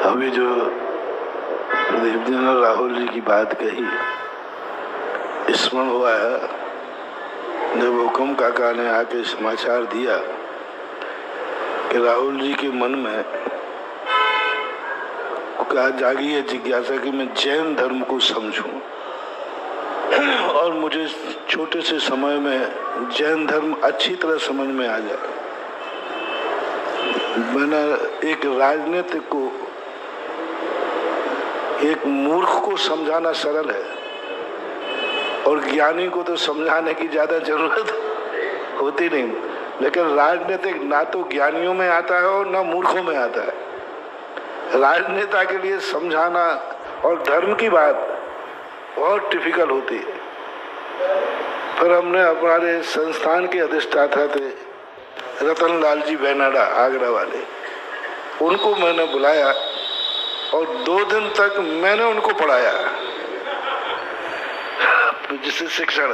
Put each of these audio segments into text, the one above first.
अभी जो प्रदीप जी ने राहुल जी की बात कही, स्मरण हुआ है जब हुकुम काका ने आके समाचार दिया कि राहुल जी के मन में जागी है जिज्ञासा कि मैं जैन धर्म को समझूं और मुझे छोटे से समय में जैन धर्म अच्छी तरह समझ में आ जाए। मैंने एक राजनीतिक को, एक मूर्ख को समझाना सरल है और ज्ञानी को तो समझाने की ज्यादा जरूरत होती नहीं, लेकिन राजनीतिक ना तो ज्ञानियों में आता है और ना मूर्खों में आता है। राजनेता के लिए समझाना और धर्म की बात बहुत डिफिकल्ट होती है। फिर हमने हमारे संस्थान के अधिष्ठाता थे रतन लाल जी बेनाडा, आगरा वाले, उनको मैंने बुलाया और 2 दिन तक मैंने उनको पढ़ाया जिससे शिक्षण,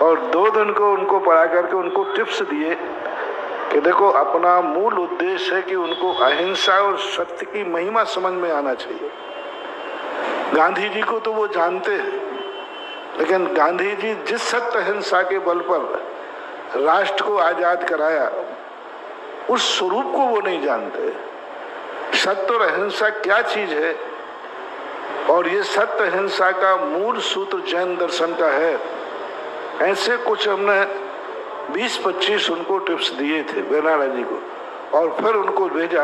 और 2 दिन को उनको पढ़ा करके उनको टिप्स दिए कि देखो अपना मूल उद्देश्य है कि उनको अहिंसा और सत्य की महिमा समझ में आना चाहिए। गांधी जी को तो वो जानते हैं, लेकिन गांधी जी जिस सत्य अहिंसा के बल पर राष्ट्र को आजाद कराया उस स्वरूप को वो नहीं जानते। सत्य और अहिंसा क्या चीज है, और ये सत्य अहिंसा का मूल सूत्र जैन दर्शन का है। ऐसे कुछ हमने 20-25 उनको टिप्स दिए थे बेनाडा जी को, और फिर उनको भेजा।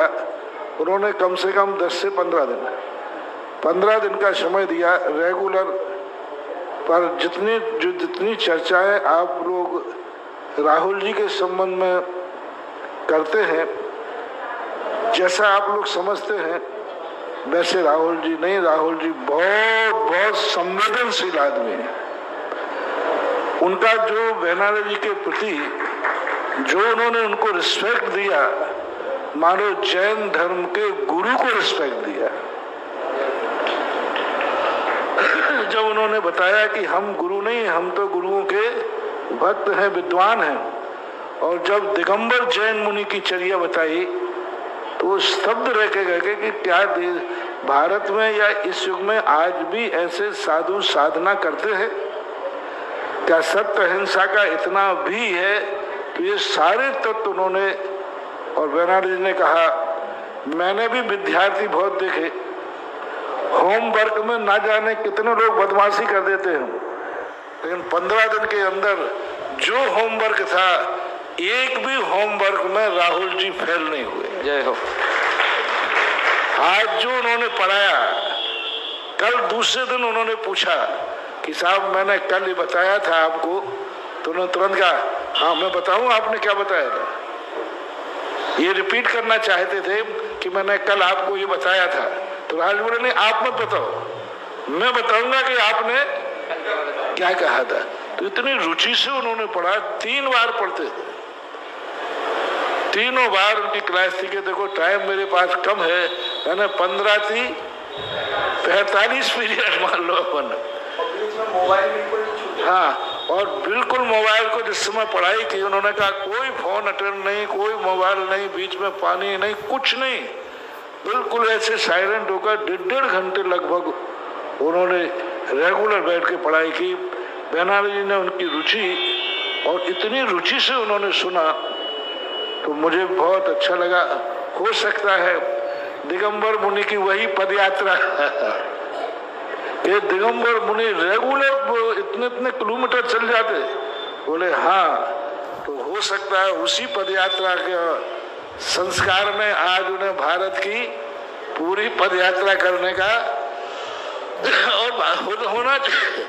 उन्होंने कम से कम 10 से 15 दिन का समय दिया। रेगुलर पर जितनी चर्चाएं आप लोग राहुल जी के संबंध में करते हैं, जैसा आप लोग समझते हैं वैसे राहुल जी नहीं। राहुल जी बहुत संवेदनशील आदमी है। उनका जो बेनाडा जी के प्रति जो उन्होंने उनको रिस्पेक्ट दिया, मानो जैन धर्म के गुरु को रिस्पेक्ट दिया। जब उन्होंने बताया कि हम गुरु नहीं, हम तो गुरुओं के भक्त हैं, विद्वान हैं, और जब दिगंबर जैन मुनि की चर्या बताई तो स्तब्ध रह के गए कि क्या भारत में या इस युग में आज भी ऐसे साधु साधना करते हैं? क्या सत्य अहिंसा का इतना भी है? तो ये सारे तत्व उन्होंने, और बेनाडा जी ने कहा मैंने भी विद्यार्थी बहुत देखे, होमवर्क में ना जाने कितने लोग बदमाशी कर देते हैं, लेकिन 15 दिन के अंदर जो होमवर्क था, एक भी होमवर्क में राहुल जी फेल नहीं हुए। जय हो। आज जो उन्होंने पढ़ाया, कल दूसरे दिन उन्होंने पूछा कि साहब मैंने कल ही बताया था आपको, तो उन्होंने तुरंत कहा हाँ मैं बताऊं आपने क्या बताया था। ये रिपीट करना चाहते थे कि मैंने कल आपको ये बताया था, तो राहुल बोले नहीं आप मत बताओ, मैं बताऊंगा कि आपने क्या कहा था। तो इतनी रुचि से उन्होंने पढ़ा, 3 बार पढ़ते थे, तीनों बार उनकी क्लास थी। कि देखो टाइम मेरे पास कम है, मैंने 15 थी 45 पीरियड मान लो अपन। हाँ, और बिल्कुल मोबाइल को जिस समय पढ़ाई थी उन्होंने कहा कोई फोन अटेंड नहीं, कोई मोबाइल नहीं, बीच में पानी नहीं, कुछ नहीं, बिल्कुल ऐसे साइलेंट होकर 1.5 घंटे लगभग उन्होंने रेगुलर बैठ के पढ़ाई की। बेनाडा जी ने उनकी रुचि, और इतनी रुचि से उन्होंने सुना तो मुझे बहुत अच्छा लगा। हो सकता है दिगंबर मुनि की वही पदयात्रा कि दिगंबर मुनि रेगुलर इतने किलोमीटर चल जाते। बोले हाँ, तो हो सकता है उसी पदयात्रा के संस्कार में आज उन्हें भारत की पूरी पदयात्रा करने का और होना चाहिए।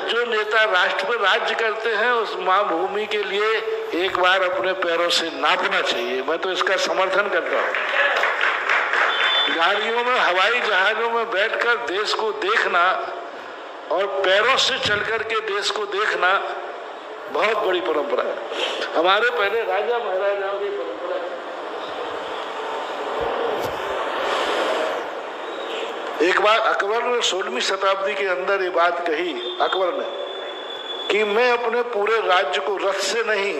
जो नेता राष्ट्र पर राज्य करते हैं उस माँ भूमि के लिए एक बार अपने पैरों से नापना चाहिए। मैं तो इसका समर्थन करता हूँ। गाड़ियों में, हवाई जहाजों में बैठकर देश को देखना और पैरों से चलकर के देश को देखना बहुत बड़ी परंपरा है। हमारे पहले राजा महाराजाओं की परंपरा है। एक बार अकबर ने 16वीं शताब्दी के अंदर ये बात कही, अकबर ने, कि मैं अपने पूरे राज्य को रथ से नहीं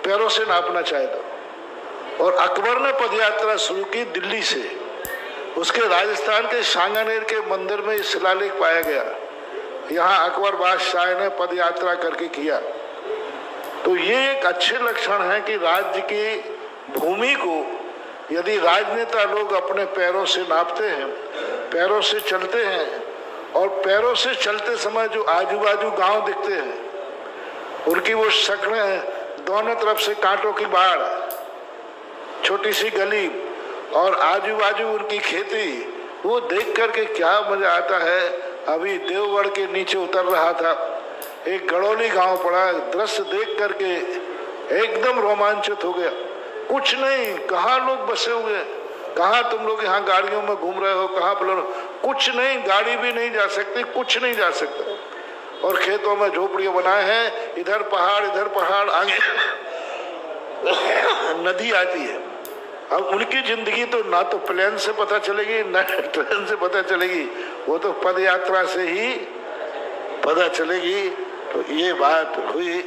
पैरों से नापना चाहता। और अकबर ने पदयात्रा शुरू की दिल्ली से, उसके राजस्थान के सांगानेर के मंदिर में शिलालेख पाया गया। यहाँ अकबर बादशाह ने पद यात्रा करके किया। तो ये एक अच्छे लक्षण है कि राज्य की भूमि को यदि राजनेता लोग अपने पैरों से नापते हैं, पैरों से चलते हैं, और पैरों से चलते समय जो आजू बाजू गांव दिखते हैं, उनकी वो शक्लें, दोनों तरफ से कांटों की बाढ़, छोटी सी गली और आजू बाजू उनकी खेती, वो देख करके क्या मजा आता है। अभी देवगढ़ के नीचे उतर रहा था, एक गड़ौली गांव पड़ा, दृश्य देख करके एकदम रोमांचित हो गया। कुछ नहीं, कहाँ लोग बसे हुए, कहाँ तुम लोग यहाँ गाड़ियों में घूम रहे हो, कहाँ बोलो, कुछ नहीं, गाड़ी भी नहीं जा सकती, कुछ नहीं जा सकता। और खेतों में झोपड़ियां बनाए हैं, इधर पहाड़, आगे नदी आती है। अब उनकी जिंदगी तो ना तो प्लेन से पता चलेगी ना ट्रेन से पता चलेगी, वो तो पद यात्रा से ही पता चलेगी। तो ये बात हुई।